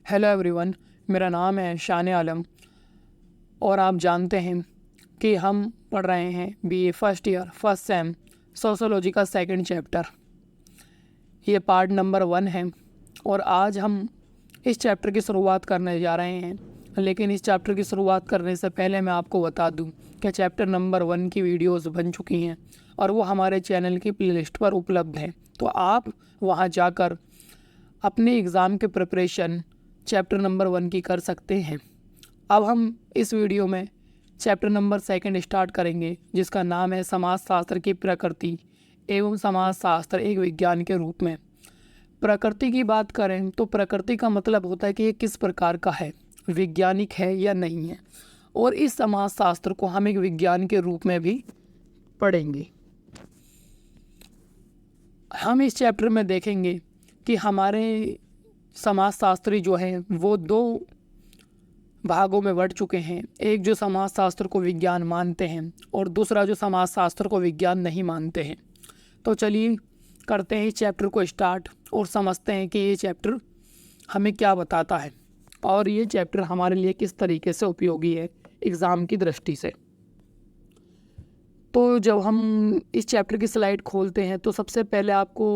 Hello everyone, मेरा नाम है शान आलम और आप जानते हैं कि हम पढ़ रहे हैं BA first year first sem sociology का सेकंड चैप्टर। ये पार्ट नंबर 1 है और आज हम इस चैप्टर की शुरुआत करने जा रहे हैं। लेकिन इस चैप्टर की शुरुआत करने से पहले मैं आपको बता दूं कि चैप्टर नंबर 1 की वीडियोस बन चुकी हैं और वो हमारे चैनल की प्लेलिस्ट पर उपलब्ध है, तो आप वहां जाकर अपने एग्ज़ाम के प्रिपरेशन चैप्टर नंबर 1 की कर सकते हैं। अब हम इस वीडियो में चैप्टर नंबर 2 स्टार्ट करेंगे, जिसका नाम है समाजशास्त्र की प्रकृति एवं समाजशास्त्र एक विज्ञान के रूप में। प्रकृति की बात करें तो प्रकृति का मतलब होता है कि ये किस प्रकार का है, वैज्ञानिक है या नहीं है, और इस समाजशास्त्र को हम एक विज्ञान के रूप में भी पढ़ेंगे। हम इस चैप्टर में देखेंगे कि हमारे समाजशास्त्री जो हैं वो 2 भागों में बढ़ चुके हैं। एक जो समाजशास्त्र को विज्ञान मानते हैं और दूसरा जो समाजशास्त्र को विज्ञान नहीं मानते हैं। तो चलिए करते हैं इस चैप्टर को स्टार्ट और समझते हैं कि ये चैप्टर हमें क्या बताता है और ये चैप्टर हमारे लिए किस तरीके से उपयोगी है एग्ज़ाम की दृष्टि से। तो जब हम इस चैप्टर की स्लाइड खोलते हैं तो सबसे पहले आपको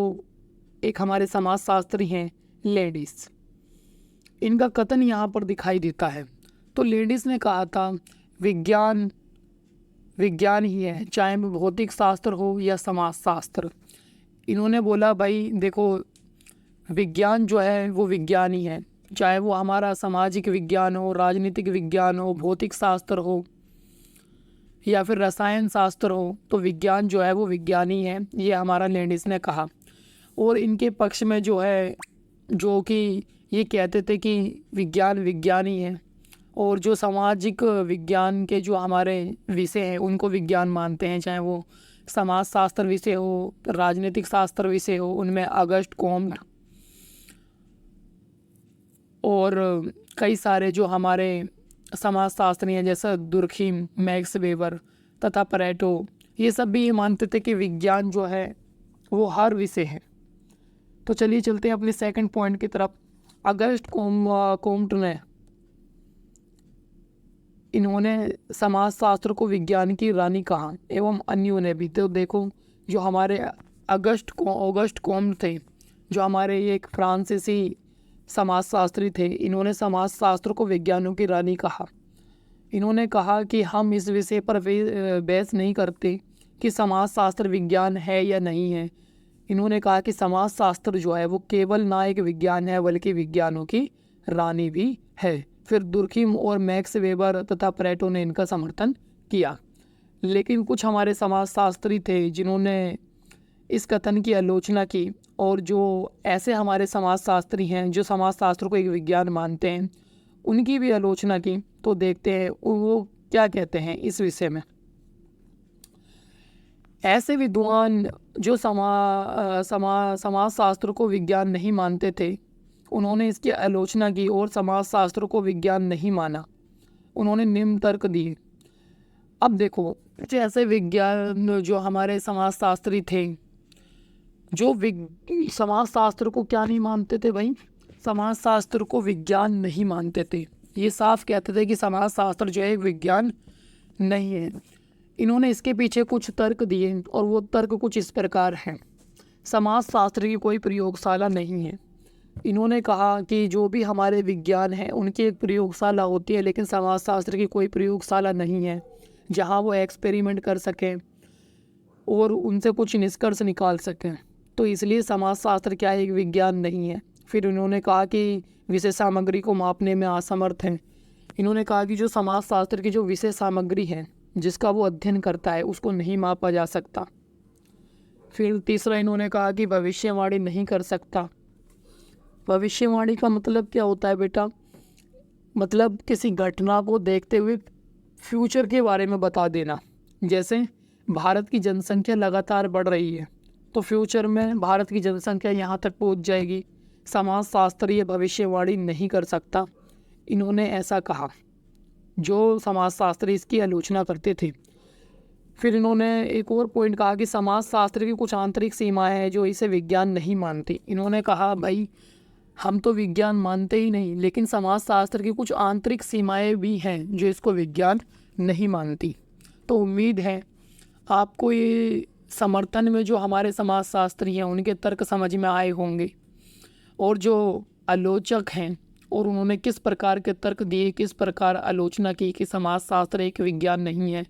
एक हमारे समाजशास्त्री हैं लेडीज़, इनका कथन यहाँ पर दिखाई देता है। तो लेडीज़ ने कहा था विज्ञान विज्ञान ही है, चाहे वो भौतिक शास्त्र हो या समाजशास्त्र। इन्होंने बोला भाई देखो, विज्ञान जो है वो विज्ञान ही है, चाहे वो हमारा सामाजिक विज्ञान हो, राजनीतिक विज्ञान हो, भौतिक शास्त्र हो या फिर रसायन शास्त्र हो, तो विज्ञान जो है वो विज्ञान ही है, ये हमारा लेडीज़ ने कहा। और इनके पक्ष में जो है, जो कि ये कहते थे कि विज्ञान विज्ञान ही है और जो सामाजिक विज्ञान के जो हमारे विषय हैं उनको विज्ञान मानते हैं, चाहे वो समाजशास्त्र विषय हो, राजनीतिक शास्त्र विषय हो, उनमें अगस्ट कॉम्ट और कई सारे जो हमारे समाजशास्त्री हैं जैसे दुर्खीम, मैक्स वेबर तथा परेटो, ये सब भी ये मानते थे कि विज्ञान जो है वो हर विषय है। तो चलिए चलते हैं अपने सेकंड पॉइंट की तरफ। अगस्ट कॉम्ट ने इन्होंने समाजशास्त्र को विज्ञान की रानी कहा एवं अन्यों ने भी। तो देखो, जो हमारे अगस्ट कॉम्ट थे, जो हमारे एक फ्रांसीसी समाजशास्त्री थे, इन्होंने समाजशास्त्र को विज्ञानों की रानी कहा। इन्होंने कहा कि हम इस विषय पर बहस नहीं करते कि समाजशास्त्र विज्ञान है या नहीं है। इन्होंने कहा कि समाजशास्त्र जो है वो केवल ना एक विज्ञान है बल्कि विज्ञानों की रानी भी है। फिर दुर्खिम और मैक्स वेबर तथा परेटो ने इनका समर्थन किया। लेकिन कुछ हमारे समाजशास्त्री थे जिन्होंने इस कथन की आलोचना की, और जो ऐसे हमारे समाजशास्त्री हैं जो समाजशास्त्र को एक विज्ञान मानते हैं, उनकी भी आलोचना की। तो देखते हैं वो क्या कहते हैं इस विषय में। ऐसे विद्वान जो समाजशास्त्र को विज्ञान नहीं मानते थे, उन्होंने इसकी आलोचना की और समाजशास्त्र को विज्ञान नहीं माना। उन्होंने निम्न तर्क दिए। अब देखो, जैसे विज्ञान जो हमारे समाजशास्त्री थे, जो समाजशास्त्र को क्या नहीं मानते थे भाई, समाजशास्त्र को विज्ञान नहीं मानते थे। ये साफ कहते थे कि समाजशास्त्र जो है विज्ञान नहीं है। इन्होंने इसके पीछे कुछ तर्क दिए और वो तर्क कुछ इस प्रकार हैं। समाजशास्त्र की कोई प्रयोगशाला नहीं है। इन्होंने कहा कि जो भी हमारे विज्ञान है उनकी एक प्रयोगशाला होती है, लेकिन समाजशास्त्र की कोई प्रयोगशाला नहीं है जहां वो एक्सपेरिमेंट कर सकें और उनसे कुछ निष्कर्ष निकाल सकें। तो इसलिए समाजशास्त्र क्या एक विज्ञान नहीं है। फिर इन्होंने कहा कि विषय सामग्री को मापने में असमर्थ हैं। इन्होंने कहा कि जो समाजशास्त्र की जो विषय सामग्री है जिसका वो अध्ययन करता है उसको नहीं मापा जा सकता। फिर तीसरा इन्होंने कहा कि भविष्यवाणी नहीं कर सकता। भविष्यवाणी का मतलब क्या होता है बेटा, मतलब किसी घटना को देखते हुए फ्यूचर के बारे में बता देना। जैसे भारत की जनसंख्या लगातार बढ़ रही है, तो फ्यूचर में भारत की जनसंख्या यहाँ तक पहुँच जाएगी। समाजशास्त्री भविष्यवाणी नहीं कर सकता, इन्होंने ऐसा कहा। जो समाजशास्त्री इसकी आलोचना करते थे। फिर इन्होंने एक और पॉइंट कहा कि समाजशास्त्र की कुछ आंतरिक सीमाएं हैं जो इसे विज्ञान नहीं मानती। इन्होंने कहा भाई हम तो विज्ञान मानते ही नहीं, लेकिन समाजशास्त्र की कुछ आंतरिक सीमाएं भी हैं जो इसको विज्ञान नहीं मानती। तो उम्मीद है आपको ये समर्थन में जो हमारे समाजशास्त्री हैं उनके तर्क समझ में आए होंगे, और जो आलोचक हैं और उन्होंने किस प्रकार के तर्क दिए, किस प्रकार आलोचना की कि समाजशास्त्र एक विज्ञान नहीं है,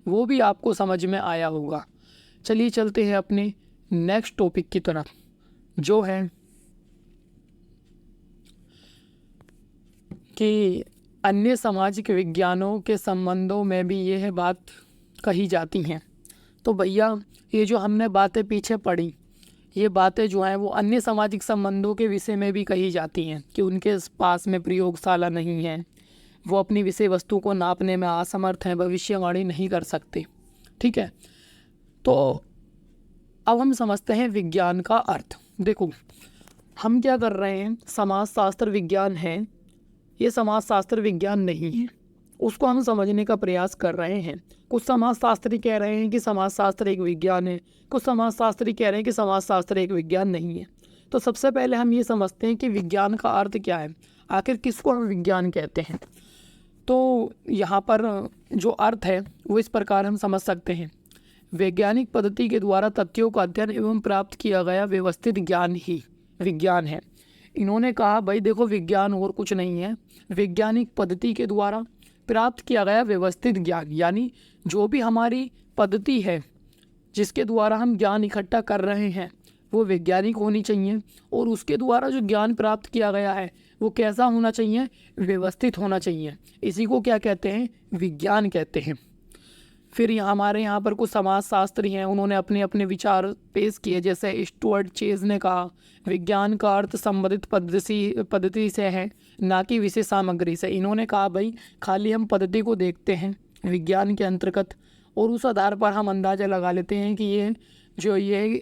वो भी आपको समझ में आया होगा। चलिए चलते हैं अपने नेक्स्ट टॉपिक की तरफ, जो है कि अन्य सामाजिक विज्ञानों के संबंधों में भी यह बात कही जाती हैं। तो भैया ये जो हमने बातें पीछे पढ़ी, ये बातें जो हैं वो अन्य सामाजिक संबंधों के विषय में भी कही जाती हैं कि उनके पास में प्रयोगशाला नहीं है, वो अपनी विषय वस्तु को नापने में असमर्थ हैं, भविष्यवाणी नहीं कर सकते। ठीक है, तो अब हम समझते हैं विज्ञान का अर्थ। देखो हम क्या कर रहे हैं, समाजशास्त्र विज्ञान है, ये समाजशास्त्र विज्ञान नहीं है, उसको हम समझने का प्रयास कर रहे हैं। कुछ समाजशास्त्री कह रहे हैं कि समाजशास्त्र एक विज्ञान है, कुछ समाजशास्त्री कह रहे हैं कि समाजशास्त्र एक विज्ञान नहीं है। तो सबसे पहले हम ये समझते हैं कि विज्ञान का अर्थ क्या है, आखिर किसको हम विज्ञान कहते हैं। तो यहाँ पर जो अर्थ है वो इस प्रकार हम समझ सकते हैं, वैज्ञानिक पद्धति के द्वारा तथ्यों का अध्ययन एवं प्राप्त किया गया व्यवस्थित ज्ञान ही विज्ञान है। इन्होंने कहा भाई देखो विज्ञान और कुछ नहीं है, वैज्ञानिक पद्धति के द्वारा प्राप्त किया गया व्यवस्थित ज्ञान, यानी जो भी हमारी पद्धति है जिसके द्वारा हम ज्ञान इकट्ठा कर रहे हैं वो वैज्ञानिक होनी चाहिए, और उसके द्वारा जो ज्ञान प्राप्त किया गया है वो कैसा होना चाहिए, व्यवस्थित होना चाहिए। इसी को क्या कहते हैं, विज्ञान कहते हैं। फिर हमारे यहाँ पर कुछ समाजशास्त्री हैं, उन्होंने अपने अपने विचार पेश किए। जैसे स्टुअर्ट चेज ने कहा विज्ञान का अर्थ संबंधित पद्धति से है, ना कि विशेष सामग्री से। इन्होंने कहा भाई खाली हम पद्धति को देखते हैं विज्ञान के अंतर्गत, और उस आधार पर हम अंदाज़ा लगा लेते हैं कि ये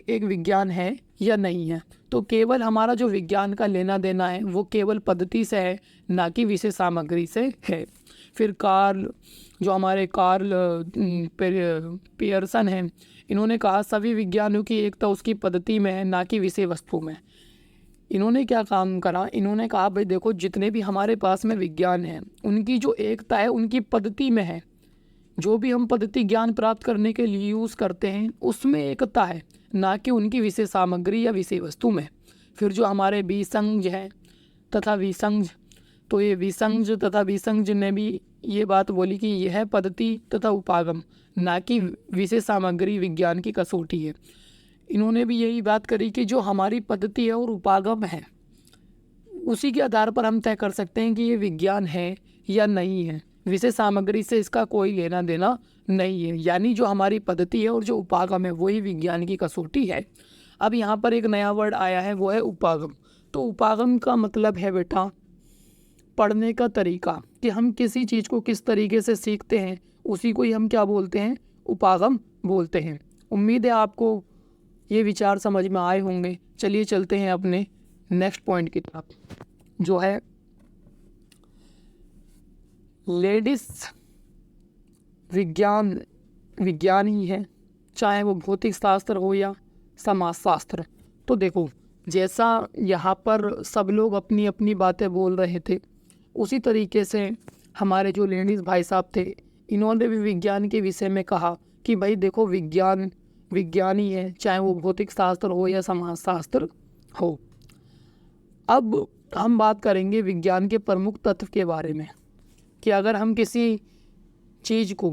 एक विज्ञान है या नहीं है। तो केवल हमारा जो विज्ञान का लेना देना है वो केवल पद्धति से है, ना कि विशेष सामग्री से है। फिर जो हमारे कार्ल पियर्सन हैं, इन्होंने कहा सभी विज्ञानों की एकता उसकी पद्धति में है, ना कि विषय वस्तु में। इन्होंने क्या काम करा, इन्होंने कहा भाई देखो जितने भी हमारे पास में विज्ञान हैं उनकी जो एकता है उनकी पद्धति में है। जो भी हम पद्धति ज्ञान प्राप्त करने के लिए यूज़ करते हैं उसमें एकता है, ना कि उनकी विषय सामग्री या विषय वस्तु में। फिर जो हमारे विसंज हैं तथा विसंज, तो ये विसंज तथा विसंज ने भी ये बात बोली कि यह पद्धति तथा उपागम, ना कि विषय सामग्री विज्ञान की कसौटी है। इन्होंने भी यही बात करी कि जो हमारी पद्धति है और उपागम है उसी के आधार पर हम तय कर सकते हैं कि ये विज्ञान है या नहीं है, विषय सामग्री से इसका कोई लेना देना नहीं है। यानी जो हमारी पद्धति है और जो उपागम है वही विज्ञान की कसौटी है। अब यहाँ पर एक नया वर्ड आया है, वो है उपागम। तो उपागम का मतलब है बेटा पढ़ने का तरीका, कि हम किसी चीज़ को किस तरीके से सीखते हैं उसी को ही हम क्या बोलते हैं, उपागम बोलते हैं। उम्मीद है आपको ये विचार समझ में आए होंगे। चलिए चलते हैं अपने नेक्स्ट पॉइंट की तरफ, जो है लेडीज विज्ञान ही है, चाहे वो भौतिक शास्त्र हो या समाजशास्त्र। तो देखो जैसा यहाँ पर सब लोग अपनी अपनी बातें बोल रहे थे, उसी तरीके से हमारे जो लेडीज़ भाई साहब थे इन्होंने भी विज्ञान के विषय में कहा कि भाई देखो विज्ञान ही है, चाहे वो भौतिक शास्त्र हो या समाजशास्त्र हो। अब हम बात करेंगे विज्ञान के प्रमुख तत्व के बारे में, कि अगर हम किसी चीज़ को,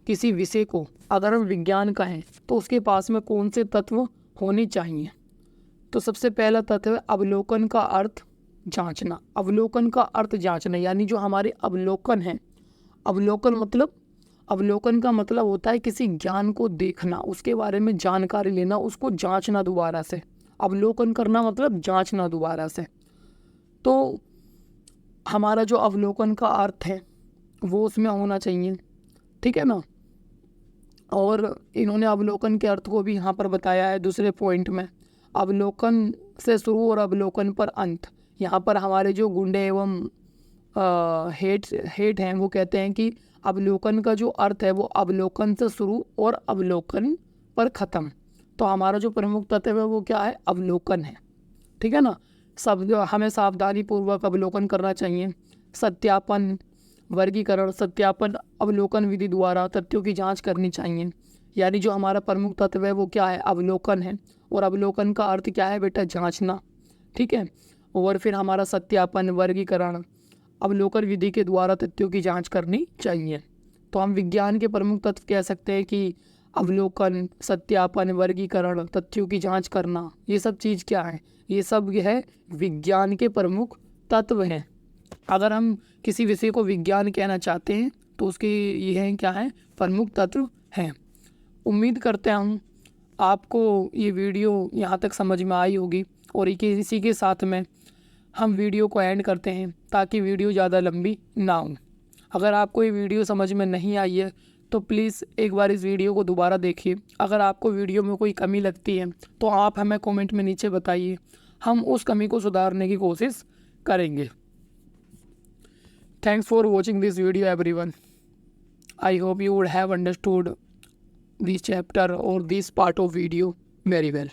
किसी विषय को अगर हम विज्ञान कहें तो उसके पास में कौन से तत्व होने चाहिए। तो सबसे पहला तत्व है अवलोकन का अर्थ जांचना। अवलोकन का अर्थ जांचना, यानी जो हमारे अवलोकन हैं, अवलोकन का मतलब होता है किसी ज्ञान को देखना, उसके बारे में जानकारी लेना, उसको जांचना दोबारा से। अवलोकन करना मतलब जांचना दोबारा से। तो हमारा जो अवलोकन का अर्थ है वो उसमें होना चाहिए, ठीक है ना। और इन्होंने अवलोकन के अर्थ को भी यहाँ पर बताया है दूसरे पॉइंट में, अवलोकन से शुरू और अवलोकन पर अंत। यहाँ पर हमारे जो गुंडे एवं हेट हैं वो कहते हैं कि अवलोकन का जो अर्थ है वो अवलोकन से शुरू और अवलोकन पर ख़त्म। तो हमारा जो प्रमुख तत्व है वो क्या है, अवलोकन है, ठीक है ना। हमें सावधानीपूर्वक अवलोकन करना चाहिए। सत्यापन, वर्गीकरण, सत्यापन, अवलोकन विधि द्वारा तथ्यों की जांच करनी चाहिए। यानी जो हमारा प्रमुख तत्व है वो क्या है? अवलोकन है। और अवलोकन का अर्थ क्या है बेटा? जांचना। ठीक है। और फिर हमारा सत्यापन, वर्गीकरण, अवलोकन विधि के द्वारा तथ्यों की जांच करनी चाहिए। तो हम विज्ञान के प्रमुख तत्व कह सकते हैं कि अवलोकन, सत्यापन, वर्गीकरण, तथ्यों की जांच करना, ये सब चीज़ क्या है? ये सब है विज्ञान के प्रमुख तत्व हैं। अगर हम किसी विषय को विज्ञान कहना चाहते हैं तो उसके ये हैं क्या है? प्रमुख तत्व हैं। उम्मीद करते हैं हम आपको ये वीडियो यहाँ तक समझ में आई होगी। और इसी के साथ में हम वीडियो को एंड करते हैं ताकि वीडियो ज़्यादा लंबी ना हो। अगर आपको ये वीडियो समझ में नहीं आई है तो प्लीज़ एक बार इस वीडियो को दोबारा देखिए। अगर आपको वीडियो में कोई कमी लगती है तो आप हमें कमेंट में नीचे बताइए, हम उस कमी को सुधारने की कोशिश करेंगे। Thanks for watching this video everyone. I hope you would have understood this chapter or this part of video very well.